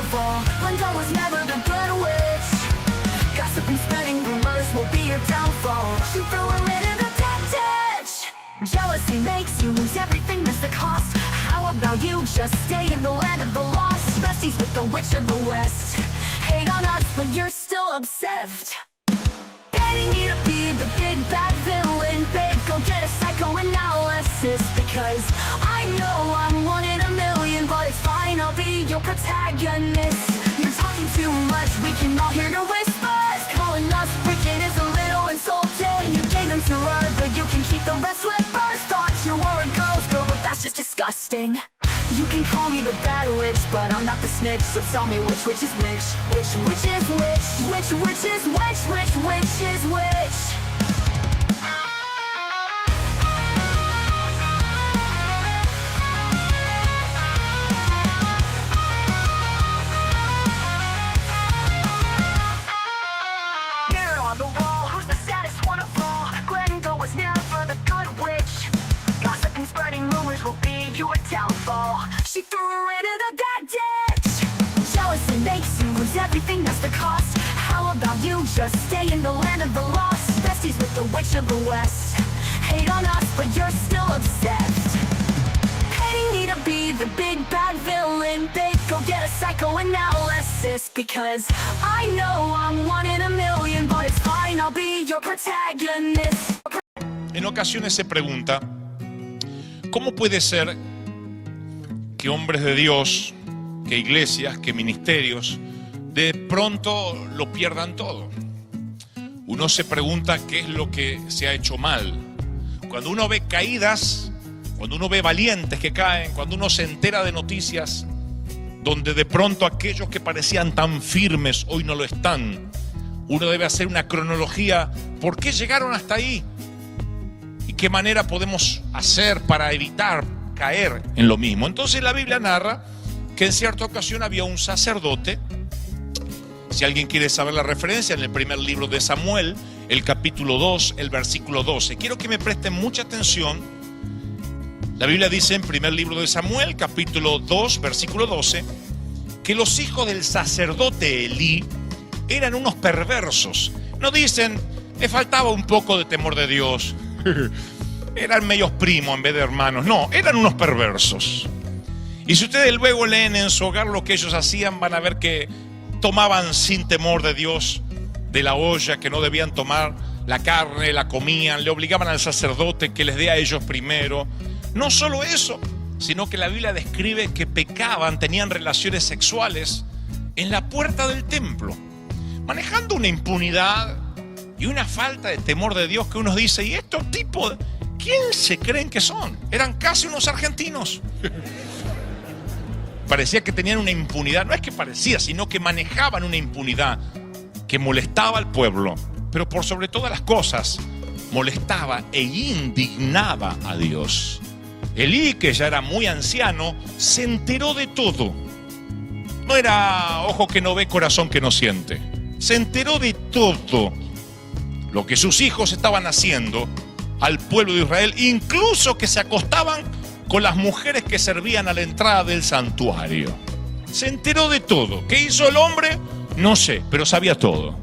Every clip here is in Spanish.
downfall. Linda was never the good witch. Gossip and spreading rumors will be your downfall. She threw her into the dead ditch. Jealousy makes you lose everything, that's the cost. How about you just stay in the land of the lost? Besties with the witch of the west. Hate on us, but you're still obsessed. Getting you to be the big bad villain, babe, go get a psychoanalysis. Because I know I'm one in a million, but it's fine, I'll be your protagonist. You're talking too much, we can all hear your whispers. Calling us wicked is a little insulting. You gave them to her, but you can keep the rest with first thoughts. You're a girl's girl, but that's just disgusting. You can call me the bad witch, but I'm not the snitch. So tell me which is which? Which is which? Which is which? Which is which? Mirror on the wall, who's the saddest one of all? Glenda was never the good witch. Gossip and spreading rumors will be your downfall. She threw her into the dead ditch. Jealousy makes you lose everything, that's the cost. How about you just stay in the land of the lost? Besties with the witch of the west. Hate on us, but you're still obsessed. Hating me to be the big bad villain, babe, go get a psychoanalysis. Because I know I'm one in a million, but it's fine, I'll be your protagonist. En ocasiones se pregunta, ¿cómo puede ser que hombres de Dios, que iglesias, que ministerios, de pronto lo pierdan todo? Uno se pregunta qué es lo que se ha hecho mal. Cuando uno ve caídas, cuando uno ve valientes que caen, cuando uno se entera de noticias donde de pronto aquellos que parecían tan firmes hoy no lo están, uno debe hacer una cronología. ¿Por qué llegaron hasta ahí? ¿Y qué manera podemos hacer para evitar caer en lo mismo? Entonces la Biblia narra que en cierta ocasión había un sacerdote. Si alguien quiere saber la referencia, en el primer libro de Samuel, el capítulo 2, el versículo 12. Quiero que me presten mucha atención. La Biblia dice en primer libro de Samuel, capítulo 2, versículo 12, que los hijos del sacerdote Elí eran unos perversos. No dicen, le faltaba un poco de temor de Dios. Eran medios primos en vez de hermanos. No, eran unos perversos. Y si ustedes luego leen en su hogar lo que ellos hacían, van a ver que tomaban sin temor de Dios de la olla que no debían tomar, la carne, la comían, le obligaban al sacerdote que les dé a ellos primero. No solo eso, sino que la Biblia describe que pecaban, tenían relaciones sexuales en la puerta del templo, manejando una impunidad y una falta de temor de Dios que uno dice, ¿y estos tipos, quién se creen que son? Eran casi unos argentinos. Parecía que tenían una impunidad, no es que parecía, sino que manejaban una impunidad que molestaba al pueblo, pero por sobre todas las cosas, molestaba e indignaba a Dios. Elí, que ya era muy anciano, se enteró de todo. No era ojo que no ve, corazón que no siente. Se enteró de todo lo que sus hijos estaban haciendo al pueblo de Israel, incluso que se acostaban con las mujeres que servían a la entrada del santuario. Se enteró de todo. ¿Qué hizo el hombre? No sé, pero sabía todo.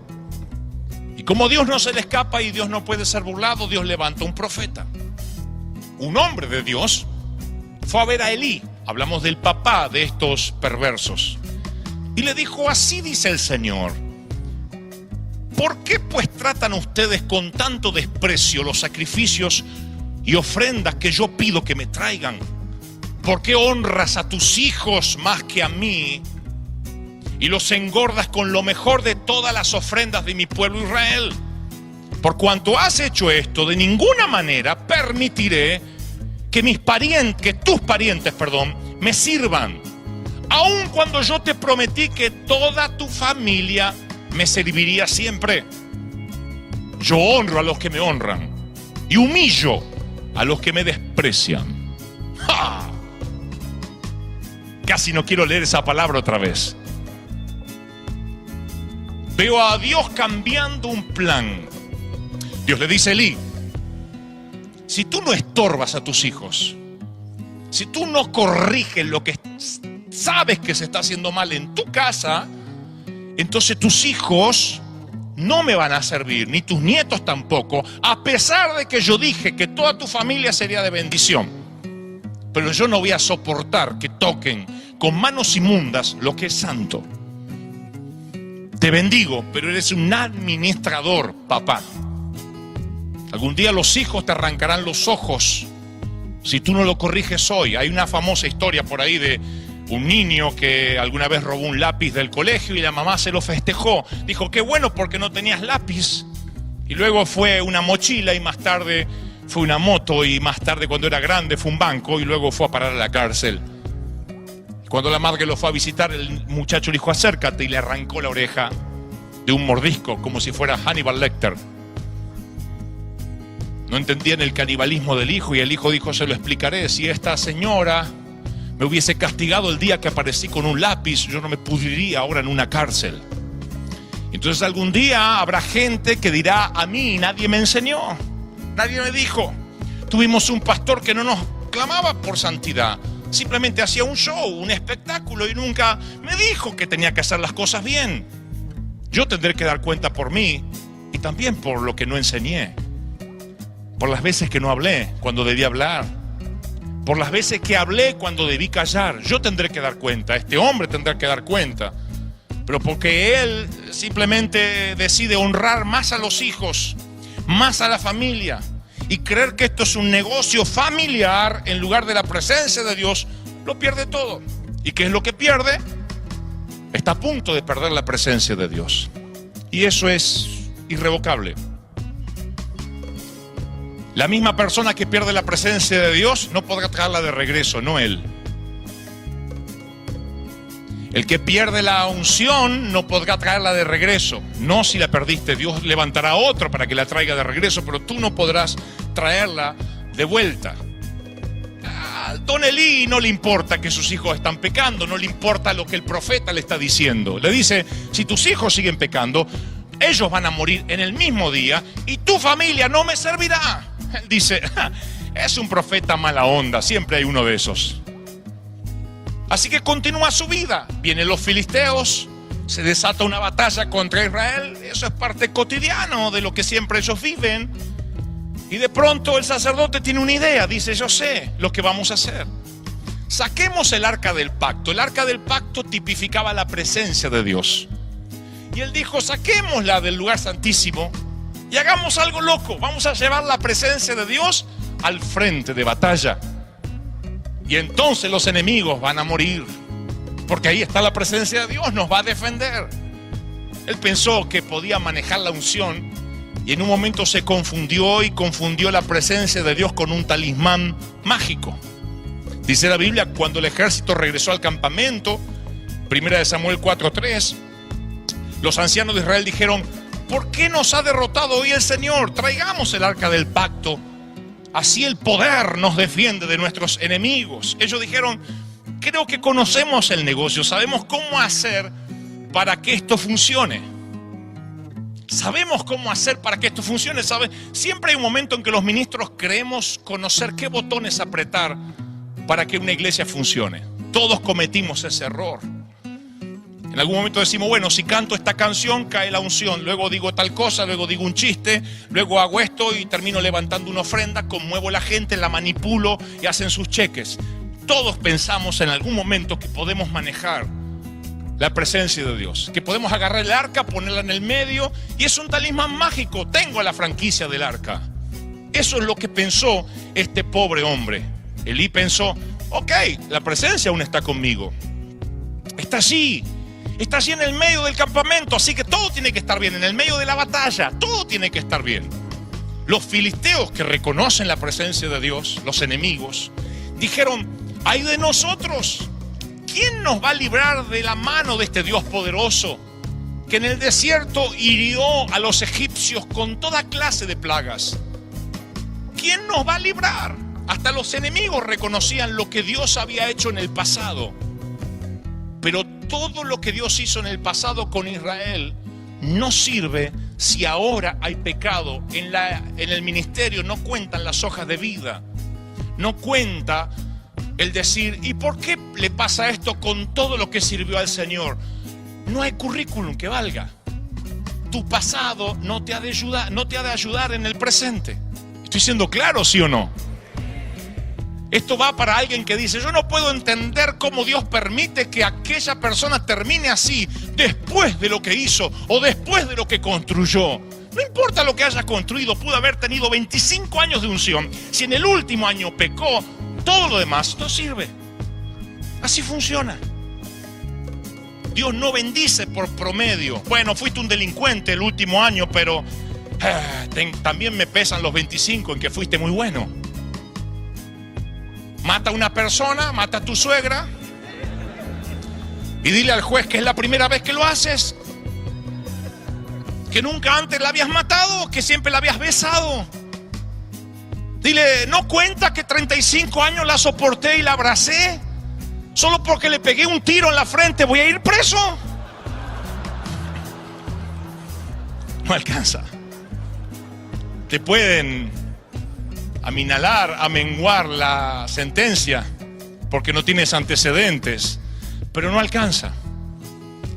Y como Dios no se le escapa y Dios no puede ser burlado, Dios levanta un profeta. Un hombre de Dios fue a ver a Elí, hablamos del papá de estos perversos, y le dijo, así dice el Señor, ¿por qué pues tratan ustedes con tanto desprecio los sacrificios y ofrendas que yo pido que me traigan? ¿Por qué honras a tus hijos más que a mí y los engordas con lo mejor de todas las ofrendas de mi pueblo Israel? Por cuanto has hecho esto, de ninguna manera permitiré que tus parientes, me sirvan, aun cuando yo te prometí que toda tu familia me serviría siempre. Yo honro a los que me honran y humillo a los que me desprecian. ¡Ja! Casi no quiero leer esa palabra otra vez. Veo a Dios cambiando un plan. Dios le dice a Elí, si tú no estorbas a tus hijos, si tú no corriges lo que sabes que se está haciendo mal en tu casa, entonces tus hijos no me van a servir, ni tus nietos tampoco, a pesar de que yo dije que toda tu familia sería de bendición. Pero yo no voy a soportar que toquen con manos inmundas lo que es santo. Te bendigo, pero eres un administrador, papá. Algún día los hijos te arrancarán los ojos si tú no lo corriges hoy. Hay una famosa historia por ahí de un niño que alguna vez robó un lápiz del colegio y la mamá se lo festejó. Dijo, qué bueno porque no tenías lápiz. Y luego fue una mochila y más tarde fue una moto y más tarde cuando era grande fue un banco y luego fue a parar a la cárcel. Cuando la madre lo fue a visitar, el muchacho le dijo, acércate, y le arrancó la oreja de un mordisco como si fuera Hannibal Lecter. No entendían el canibalismo del hijo y el hijo dijo, se lo explicaré. Si esta señora me hubiese castigado el día que aparecí con un lápiz, yo no me pudriría ahora en una cárcel. Entonces algún día habrá gente que dirá, a mí nadie me enseñó, nadie me dijo. Tuvimos un pastor que no nos clamaba por santidad, simplemente hacía un show, un espectáculo y nunca me dijo que tenía que hacer las cosas bien. Yo tendré que dar cuenta por mí y también por lo que no enseñé. Por las veces que no hablé cuando debí hablar. Por las veces que hablé cuando debí callar. Yo tendré que dar cuenta. Este hombre tendrá que dar cuenta. Pero porque él simplemente decide honrar más a los hijos, más a la familia, y creer que esto es un negocio familiar en lugar de la presencia de Dios, lo pierde todo. ¿Y qué es lo que pierde? Está a punto de perder la presencia de Dios. Y eso es irrevocable. La misma persona que pierde la presencia de Dios no podrá traerla de regreso, no él. El que pierde la unción no podrá traerla de regreso. No si la perdiste, Dios levantará a otro para que la traiga de regreso, pero tú no podrás traerla de vuelta. A Don Elí no le importa que sus hijos están pecando, no le importa lo que el profeta le está diciendo. Le dice, si tus hijos siguen pecando, ellos van a morir en el mismo día y tu familia no me servirá. Él dice, es un profeta mala onda, siempre hay uno de esos. Así que continúa su vida. Vienen los filisteos, se desata una batalla contra Israel. Eso es parte cotidiano de lo que siempre ellos viven. Y de pronto el sacerdote tiene una idea. Dice, yo sé lo que vamos a hacer. Saquemos el arca del pacto. El arca del pacto tipificaba la presencia de Dios. Y él dijo, saquémosla del lugar santísimo y hagamos algo loco. Vamos a llevar la presencia de Dios al frente de batalla. Y entonces los enemigos van a morir, porque ahí está la presencia de Dios, nos va a defender. Él pensó que podía manejar la unción y en un momento se confundió y confundió la presencia de Dios con un talismán mágico. Dice la Biblia, cuando el ejército regresó al campamento, 1 Samuel 4:3, los ancianos de Israel dijeron, ¿por qué nos ha derrotado hoy el Señor? Traigamos el arca del pacto. Así el poder nos defiende de nuestros enemigos. Ellos dijeron, creo que conocemos el negocio, sabemos cómo hacer para que esto funcione. Sabemos cómo hacer para que esto funcione. Siempre hay un momento en que los ministros creemos conocer qué botones apretar para que una iglesia funcione. Todos cometimos ese error. En algún momento decimos, bueno, si canto esta canción cae la unción, luego digo tal cosa, luego digo un chiste, luego hago esto y termino levantando una ofrenda, conmuevo a la gente, la manipulo y hacen sus cheques. Todos pensamos en algún momento que podemos manejar la presencia de Dios, que podemos agarrar el arca, ponerla en el medio y es un talismán mágico, tengo la franquicia del arca. Eso es lo que pensó este pobre hombre. Elí pensó, ok, la presencia aún está conmigo, está allí en el medio del campamento, así que todo tiene que estar bien, en el medio de la batalla, todo tiene que estar bien. Los filisteos que reconocen la presencia de Dios, los enemigos, dijeron, ¡ay de nosotros! ¿Quién nos va a librar de la mano de este Dios poderoso que en el desierto hirió a los egipcios con toda clase de plagas? ¿Quién nos va a librar? Hasta los enemigos reconocían lo que Dios había hecho en el pasado. Pero todo lo que Dios hizo en el pasado con Israel no sirve si ahora hay pecado. En el ministerio no cuentan las hojas de vida, no cuenta el decir, ¿y por qué le pasa esto con todo lo que sirvió al Señor? No hay currículum que valga. Tu pasado no te ha de ayudar en el presente. ¿Estoy siendo claro, sí o no? Esto va para alguien que dice, yo no puedo entender cómo Dios permite que aquella persona termine así después de lo que hizo o después de lo que construyó. No importa lo que haya construido, pudo haber tenido 25 años de unción. Si en el último año pecó, todo lo demás no sirve. Así funciona. Dios no bendice por promedio. Bueno, fuiste un delincuente el último año, pero también me pesan los 25 en que fuiste muy bueno. Mata a una persona, mata a tu suegra y dile al juez que es la primera vez que lo haces, que nunca antes la habías matado, que siempre la habías besado. Dile, no cuenta que 35 años la soporté y la abracé. Solo porque le pegué un tiro en la frente, ¿voy a ir preso? No alcanza. Te pueden amenguar la sentencia porque no tienes antecedentes, pero no alcanza.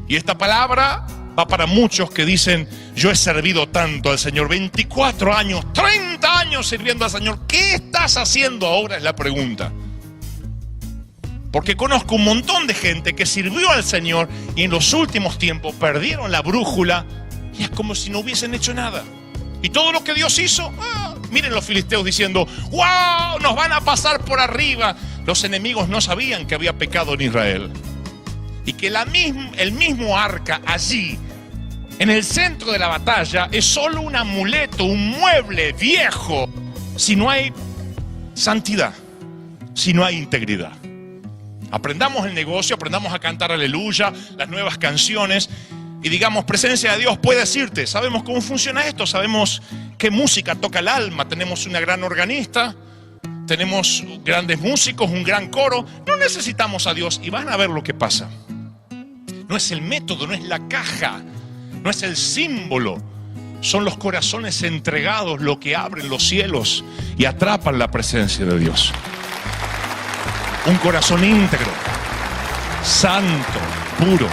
Y esta palabra va para muchos que dicen, yo he servido tanto al Señor, 24 años, 30 años sirviendo al Señor. ¿Qué estás haciendo ahora? Es la pregunta. Porque conozco un montón de gente que sirvió al Señor y en los últimos tiempos perdieron la brújula y es como si no hubiesen hecho nada. Y todo lo que Dios hizo, miren los filisteos diciendo, ¡wow! Nos van a pasar por arriba. Los enemigos no sabían que había pecado en Israel. Y que el mismo arca allí, en el centro de la batalla, es solo un amuleto, un mueble viejo, si no hay santidad, si no hay integridad. Aprendamos el negocio, aprendamos a cantar aleluya, las nuevas canciones y digamos, presencia de Dios puede decirte, sabemos cómo funciona esto, sabemos qué música toca el alma, tenemos una gran organista, tenemos grandes músicos, un gran coro, no necesitamos a Dios y van a ver lo que pasa. No es el método, no es la caja, no es el símbolo, son los corazones entregados lo que abren los cielos y atrapan la presencia de Dios. Un corazón íntegro, santo, puro.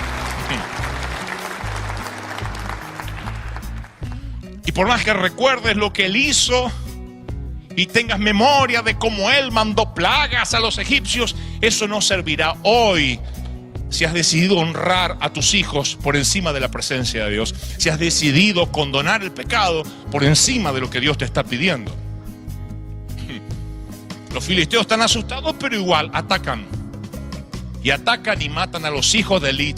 Y por más que recuerdes lo que Él hizo y tengas memoria de cómo Él mandó plagas a los egipcios, eso no servirá hoy si has decidido honrar a tus hijos por encima de la presencia de Dios, si has decidido condonar el pecado por encima de lo que Dios te está pidiendo. Los filisteos están asustados, pero igual atacan. Y atacan y matan a los hijos de Elí,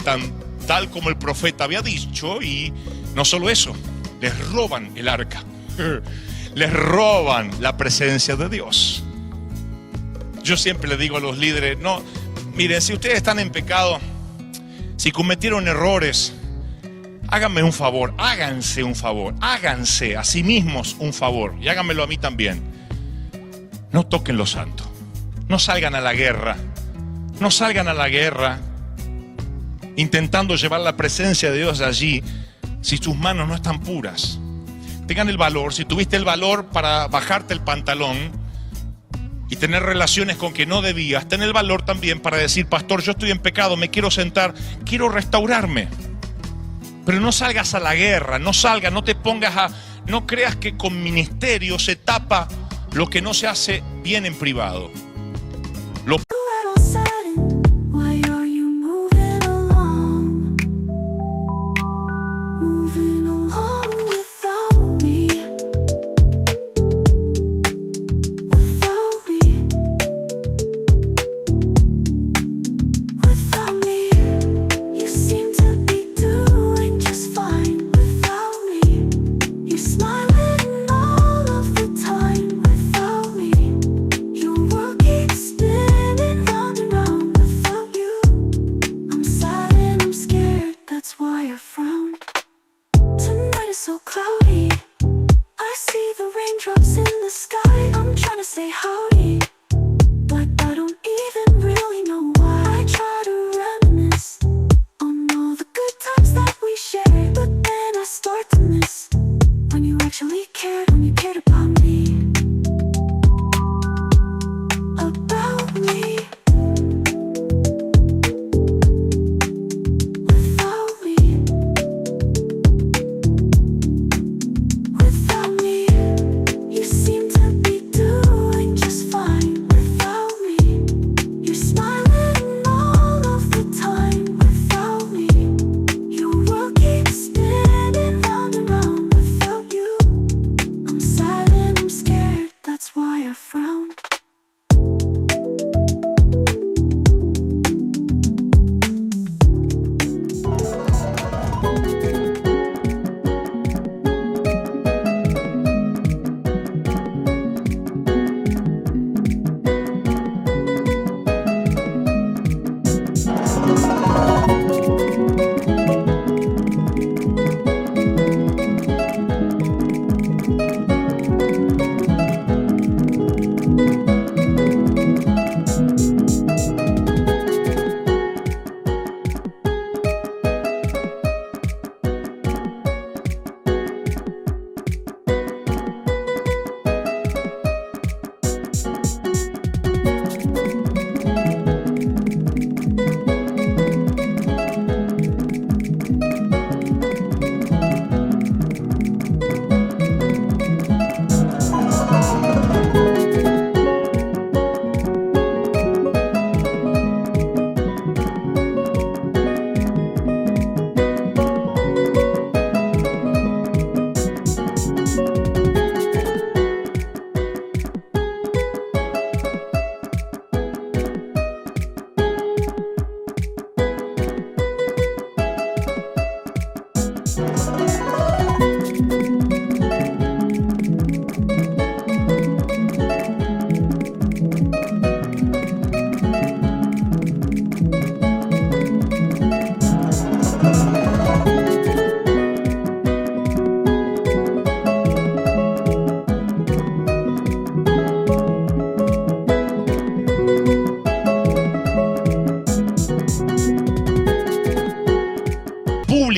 tal como el profeta había dicho. Y no solo eso, les roban el arca. Les roban la presencia de Dios. Yo siempre le digo a los líderes, no, miren, si ustedes están en pecado, si cometieron errores, háganme un favor, háganse un favor, háganse a sí mismos un favor y háganmelo a mí también. No toquen lo santo, no salgan a la guerra, no salgan a la guerra intentando llevar la presencia de Dios allí si tus manos no están puras. Tengan el valor, si tuviste el valor para bajarte el pantalón y tener relaciones con que no debías, ten el valor también para decir, pastor, yo estoy en pecado, me quiero sentar, quiero restaurarme. Pero no salgas a la guerra, no salgas, no te pongas a, no creas que con ministerio se tapa lo que no se hace bien en privado. Lo Smiling all of the time without me. Your work extended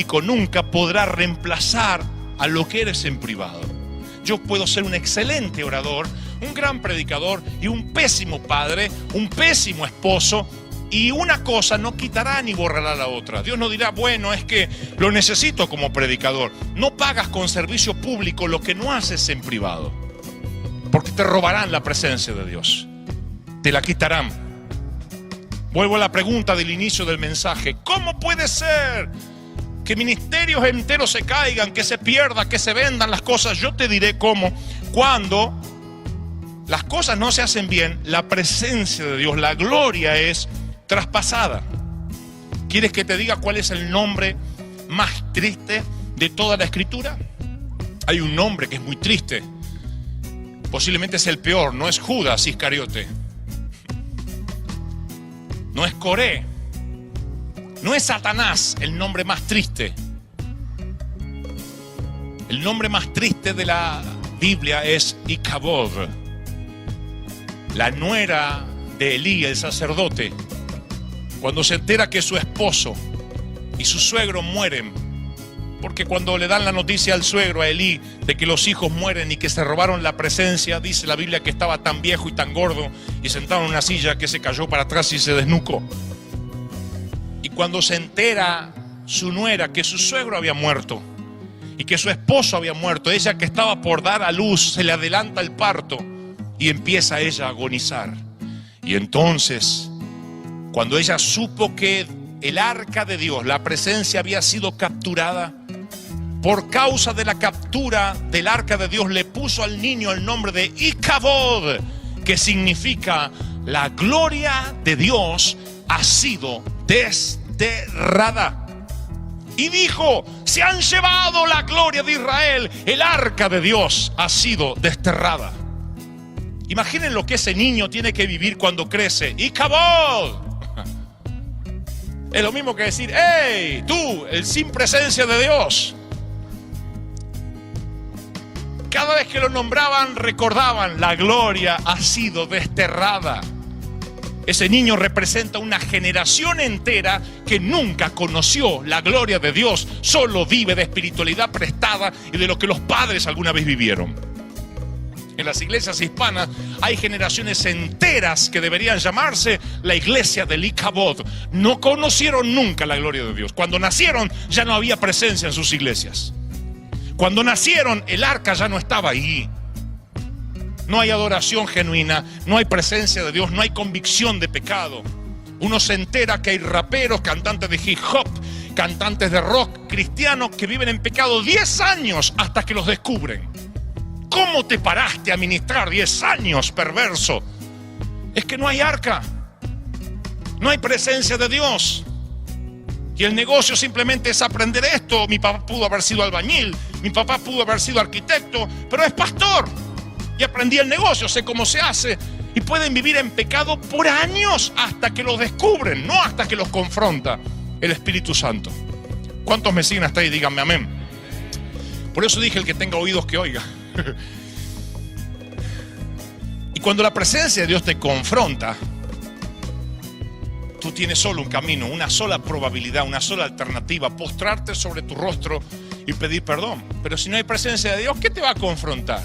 público nunca podrá reemplazar a lo que eres en privado. Yo puedo ser un excelente orador, un gran predicador y un pésimo padre, un pésimo esposo, y una cosa no quitará ni borrará la otra. Dios no dirá, bueno, es que lo necesito como predicador. No pagas con servicio público lo que no haces en privado, porque te robarán la presencia de Dios, te la quitarán. Vuelvo a la pregunta del inicio del mensaje: ¿cómo puede ser que ministerios enteros se caigan, que se pierda, que se vendan las cosas? Yo te diré cómo. Cuando las cosas no se hacen bien, la presencia de Dios, la gloria es traspasada. ¿Quieres que te diga cuál es el nombre más triste de toda la Escritura? Hay un nombre que es muy triste, posiblemente es el peor. No es Judas Iscariote, no es Coré, no es Satanás. El nombre más triste, el nombre más triste de la Biblia es Icabod, la nuera de Elí, el sacerdote. Cuando se entera que su esposo y su suegro mueren, porque cuando le dan la noticia al suegro, a Elí, de que los hijos mueren y que se robaron la presencia, dice la Biblia que estaba tan viejo y tan gordo y sentado en una silla que se cayó para atrás y se desnucó. Y cuando se entera su nuera que su suegro había muerto y que su esposo había muerto, ella que estaba por dar a luz, se le adelanta el parto y empieza ella a agonizar. Y entonces, cuando ella supo que el arca de Dios, la presencia, había sido capturada, por causa de la captura del arca de Dios, le puso al niño el nombre de Icabod, que significa la gloria de Dios ha sido desterrada. Y dijo: se han llevado la gloria de Israel, el arca de Dios ha sido desterrada. Imaginen lo que ese niño tiene que vivir cuando crece. Icabod es lo mismo que decir: ¡hey, tú, el sin presencia de Dios! Cada vez que lo nombraban, recordaban: la gloria ha sido desterrada. Ese niño representa una generación entera que nunca conoció la gloria de Dios, solo vive de espiritualidad prestada y de lo que los padres alguna vez vivieron. En las iglesias hispanas hay generaciones enteras que deberían llamarse la iglesia del Icabod. No conocieron nunca la gloria de Dios. Cuando nacieron ya no había presencia en sus iglesias. Cuando nacieron el arca ya no estaba ahí. No hay adoración genuina, no hay presencia de Dios, no hay convicción de pecado. Uno se entera que hay raperos, cantantes de hip hop, cantantes de rock cristianos que viven en pecado 10 años hasta que los descubren. ¿Cómo te paraste a ministrar 10 años, perverso? Es que no hay arca, no hay presencia de Dios. Y el negocio simplemente es aprender esto. Mi papá pudo haber sido albañil, mi papá pudo haber sido arquitecto, pero es pastor. Y aprendí el negocio, sé cómo se hace. Y pueden vivir en pecado por años hasta que los descubren, no hasta que los confronta el Espíritu Santo. ¿Cuántos me siguen hasta ahí? Díganme amén. Por eso dije: el que tenga oídos que oiga. Y cuando la presencia de Dios te confronta, tú tienes solo un camino, una sola probabilidad, una sola alternativa: postrarte sobre tu rostro y pedir perdón. Pero si no hay presencia de Dios, ¿qué te va a confrontar?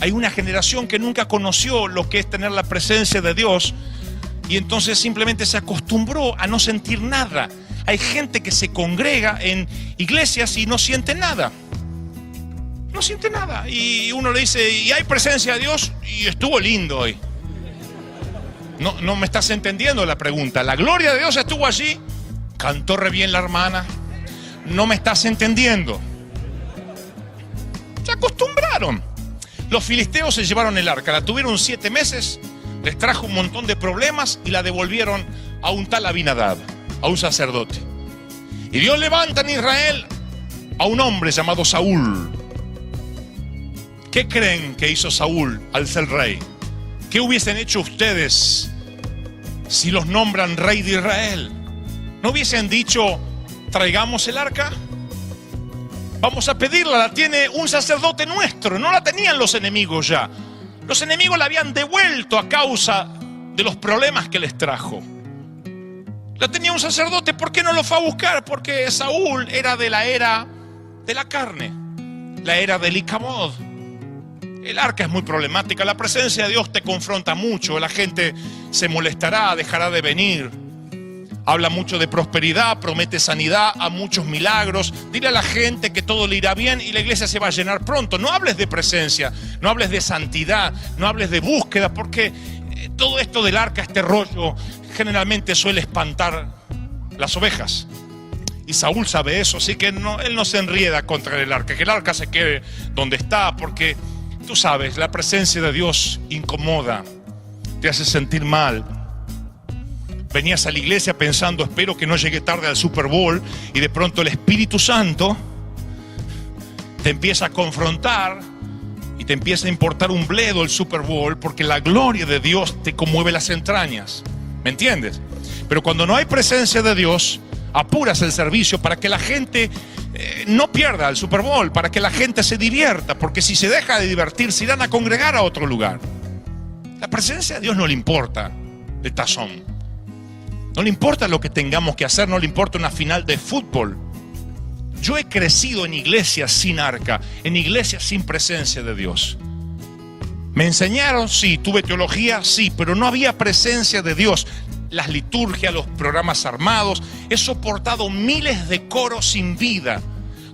Hay una generación que nunca conoció lo que es tener la presencia de Dios y entonces simplemente se acostumbró a no sentir nada. Hay gente que se congrega en iglesias y no siente nada. No siente nada. Y uno le dice: ¿y hay presencia de Dios? Y estuvo lindo hoy. No me estás entendiendo la pregunta. La gloria de Dios estuvo allí. Cantó re bien la hermana. No me estás entendiendo. Se acostumbraron. Los filisteos se llevaron el arca, la tuvieron 7 meses, les trajo un montón de problemas y la devolvieron a un tal Abinadab, a un sacerdote. Y Dios levanta en Israel a un hombre llamado Saúl. ¿Qué creen que hizo Saúl al ser rey? ¿Qué hubiesen hecho ustedes si los nombran rey de Israel? ¿No hubiesen dicho: traigamos el arca? Vamos a pedirla, la tiene un sacerdote nuestro. No la tenían los enemigos ya. Los enemigos la habían devuelto a causa de los problemas que les trajo. La tenía un sacerdote. ¿Por qué no lo fue a buscar? Porque Saúl era de la era de la carne, la era del Icabod. El arca es muy problemática. La presencia de Dios te confronta mucho. La gente se molestará, dejará de venir. Habla mucho de prosperidad, promete sanidad, a muchos milagros. Dile a la gente que todo le irá bien y la iglesia se va a llenar pronto. No hables de presencia, no hables de santidad, no hables de búsqueda, porque todo esto del arca, este rollo, generalmente suele espantar las ovejas. Y Saúl sabe eso, así que él no se enrieda contra el arca, que el arca se quede donde está, porque tú sabes, la presencia de Dios incomoda, te hace sentir mal. Venías a la iglesia pensando, espero que no llegue tarde al Super Bowl, y de pronto el Espíritu Santo te empieza a confrontar y te empieza a importar un bledo el Super Bowl, porque la gloria de Dios te conmueve las entrañas. ¿Me entiendes? Pero cuando no hay presencia de Dios, apuras el servicio para que la gente no pierda el Super Bowl, para que la gente se divierta, porque si se deja de divertir, se irán a congregar a otro lugar. La presencia de Dios no le importa el tazón, no le importa lo que tengamos que hacer, no le importa una final de fútbol. Yo he crecido en iglesias sin arca, en iglesias sin presencia de Dios. Me enseñaron, sí, tuve teología, sí, pero no había presencia de Dios. Las liturgias, los programas armados. He soportado miles de coros sin vida,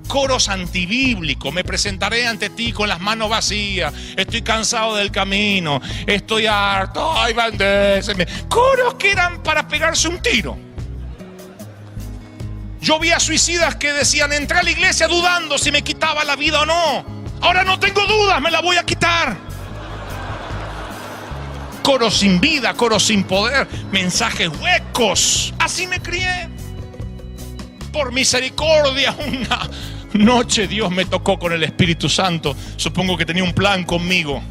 coros antibíblicos. Me presentaré ante ti con las manos vacías. Estoy cansado del camino. Estoy harto. Ay, bendéceme. Coros que eran para pegarse un tiro. Yo vi a suicidas que decían, entré a la iglesia dudando si me quitaba la vida o no. Ahora no tengo dudas, me la voy a quitar. Coros sin vida, coros sin poder, mensajes huecos. Así me crié. Por misericordia, una noche Dios me tocó con el Espíritu Santo. Supongo que tenía un plan conmigo.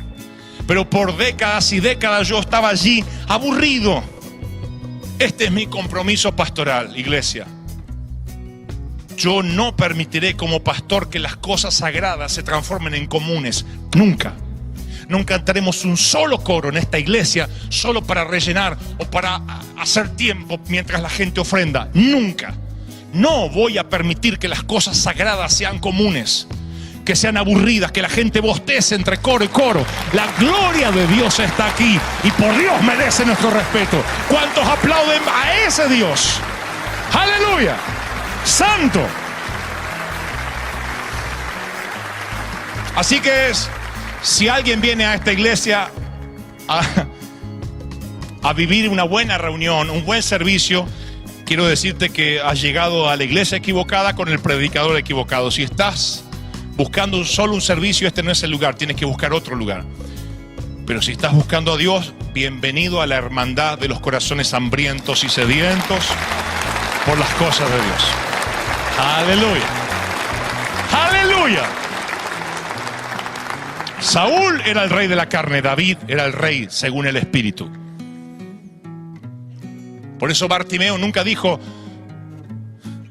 Pero por décadas y décadas yo estaba allí aburrido. Este es mi compromiso pastoral, iglesia. Yo no permitiré como pastor que las cosas sagradas se transformen en comunes. Nunca. No cantaremos un solo coro en esta iglesia solo para rellenar o para hacer tiempo mientras la gente ofrenda. Nunca. No voy a permitir que las cosas sagradas sean comunes, que sean aburridas, que la gente bostece entre coro y coro. La gloria de Dios está aquí y por Dios merece nuestro respeto. ¿Cuántos aplauden a ese Dios? ¡Aleluya! ¡Santo! Así que si alguien viene a esta iglesia a vivir una buena reunión, un buen servicio, quiero decirte que has llegado a la iglesia equivocada con el predicador equivocado. Si estás buscando solo un servicio, este no es el lugar, tienes que buscar otro lugar. Pero si estás buscando a Dios, bienvenido a la hermandad de los corazones hambrientos y sedientos por las cosas de Dios. Aleluya. Aleluya. Saúl era el rey de la carne, David era el rey según el Espíritu. Por eso Bartimeo nunca dijo,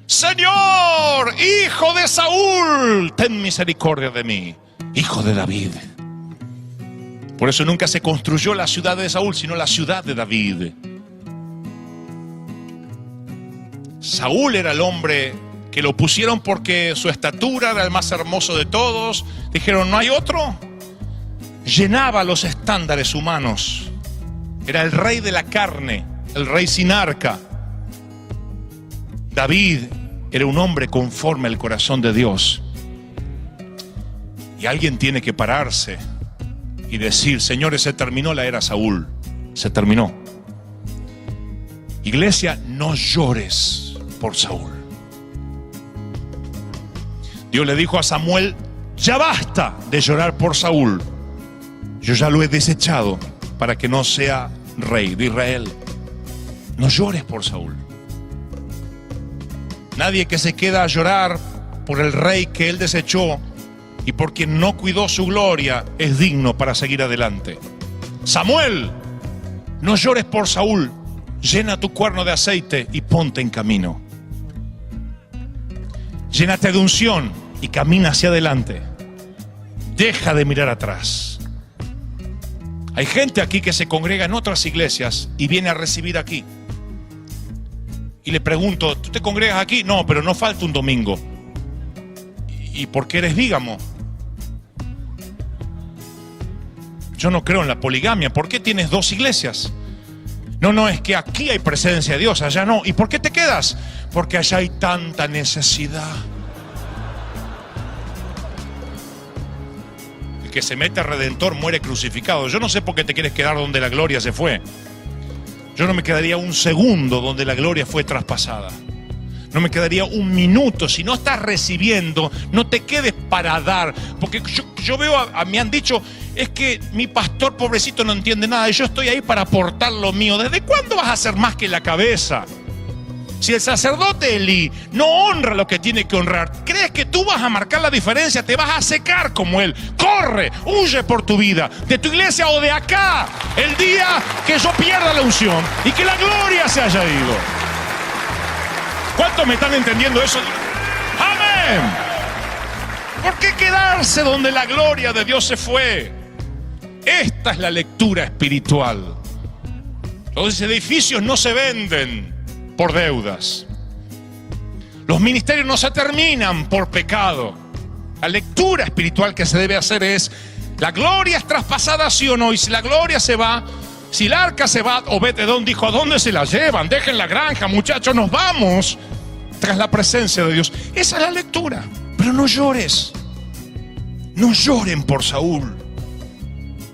Señor, hijo de Saúl, ten misericordia de mí, hijo de David. Por eso nunca se construyó la ciudad de Saúl, sino la ciudad de David. Saúl era el hombre que lo pusieron porque su estatura era el más hermoso de todos. Dijeron, ¿no hay otro? Llenaba los estándares humanos. Era el rey de la carne, el rey sin arca. David era un hombre conforme al corazón de Dios. Y alguien tiene que pararse y decir, señores, se terminó la era Saúl. Se terminó. Iglesia, no llores por Saúl. Dios le dijo a Samuel, ya basta de llorar por Saúl. Yo ya lo he desechado para que no sea rey de Israel. No llores por Saúl. Nadie que se queda a llorar por el rey que él desechó y por quien no cuidó su gloria es digno para seguir adelante. Samuel, no llores por Saúl. Llena tu cuerno de aceite y ponte en camino. Llénate de unción y camina hacia adelante. Deja de mirar atrás. Hay gente aquí que se congrega en otras iglesias y viene a recibir aquí. y le pregunto, ¿tú te congregas aquí? No, pero no falta un domingo. ¿Y por qué eres bígamo? Yo no creo en la poligamia. ¿Por qué tienes 2 iglesias? No, es que aquí hay presencia de Dios, allá no. ¿Y por qué te quedas? Porque allá hay tanta necesidad. El que se mete a Redentor muere crucificado. Yo no sé por qué te quieres quedar donde la gloria se fue. Yo no me quedaría un segundo donde la gloria fue traspasada. No me quedaría un minuto. Si no estás recibiendo, no te quedes para dar. Porque yo veo, me han dicho, es que mi pastor pobrecito no entiende nada y yo estoy ahí para aportar lo mío. ¿Desde cuándo vas a hacer más que la cabeza? Si el sacerdote Elí no honra lo que tiene que honrar, ¿crees que tú vas a marcar la diferencia? Te vas a secar como él. Corre, huye por tu vida, de tu iglesia o de acá, el día que yo pierda la unción y que la gloria se haya ido. ¿Cuántos me están entendiendo eso? ¡Amén! ¿Por qué quedarse donde la gloria de Dios se fue? Esta es la lectura espiritual. Los edificios no se venden por deudas. Los ministerios no se terminan por pecado. La lectura espiritual que se debe hacer es: ¿la gloria es traspasada, sí o no? Y si la gloria se va, si el arca se va, Obed-Edom dijo, ¿a dónde se la llevan? Dejen la granja, muchachos, nos vamos tras la presencia de Dios. Esa es la lectura. Pero no llores. No lloren por Saúl,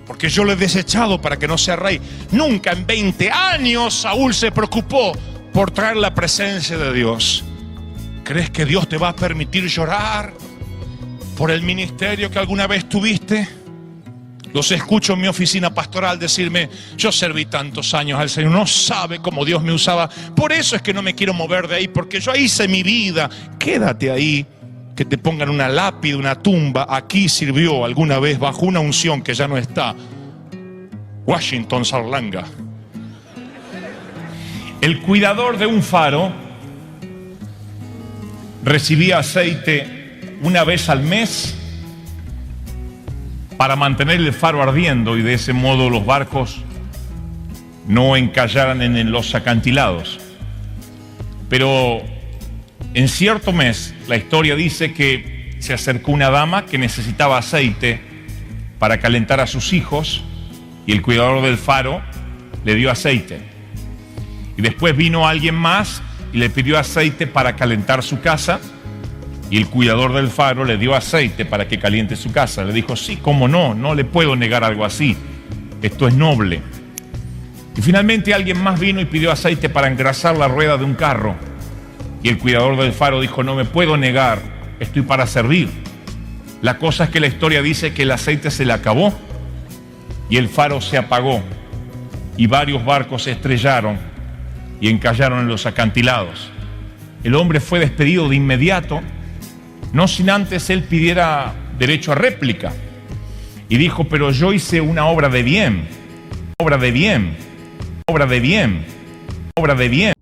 porque yo lo he desechado para que no sea rey. Nunca en 20 años Saúl se preocupó por traer la presencia de Dios. ¿Crees que Dios te va a permitir llorar por el ministerio que alguna vez tuviste? Los escucho en mi oficina pastoral decirme, yo serví tantos años al Señor, no sabe cómo Dios me usaba. Por eso es que no me quiero mover de ahí, porque yo hice mi vida. Quédate ahí, que te pongan una lápida, una tumba. Aquí sirvió alguna vez bajo una unción que ya no está. Washington Sarlanga. El cuidador de un faro recibía aceite una vez al mes para mantener el faro ardiendo y de ese modo los barcos no encallaran en los acantilados. Pero en cierto mes, la historia dice que se acercó una dama que necesitaba aceite para calentar a sus hijos y el cuidador del faro le dio aceite. Y después vino alguien más y le pidió aceite para calentar su casa y el cuidador del faro le dio aceite para que caliente su casa. Le dijo, sí, cómo no, no le puedo negar algo así. Esto es noble. Y finalmente alguien más vino y pidió aceite para engrasar la rueda de un carro. Y el cuidador del faro dijo, no me puedo negar, estoy para servir. La cosa es que la historia dice que el aceite se le acabó y el faro se apagó y varios barcos se estrellaron y encallaron en los acantilados. El hombre fue despedido de inmediato, no sin antes él pidiera derecho a réplica. Y dijo, pero yo hice una obra de bien, obra de bien, obra de bien, obra de bien.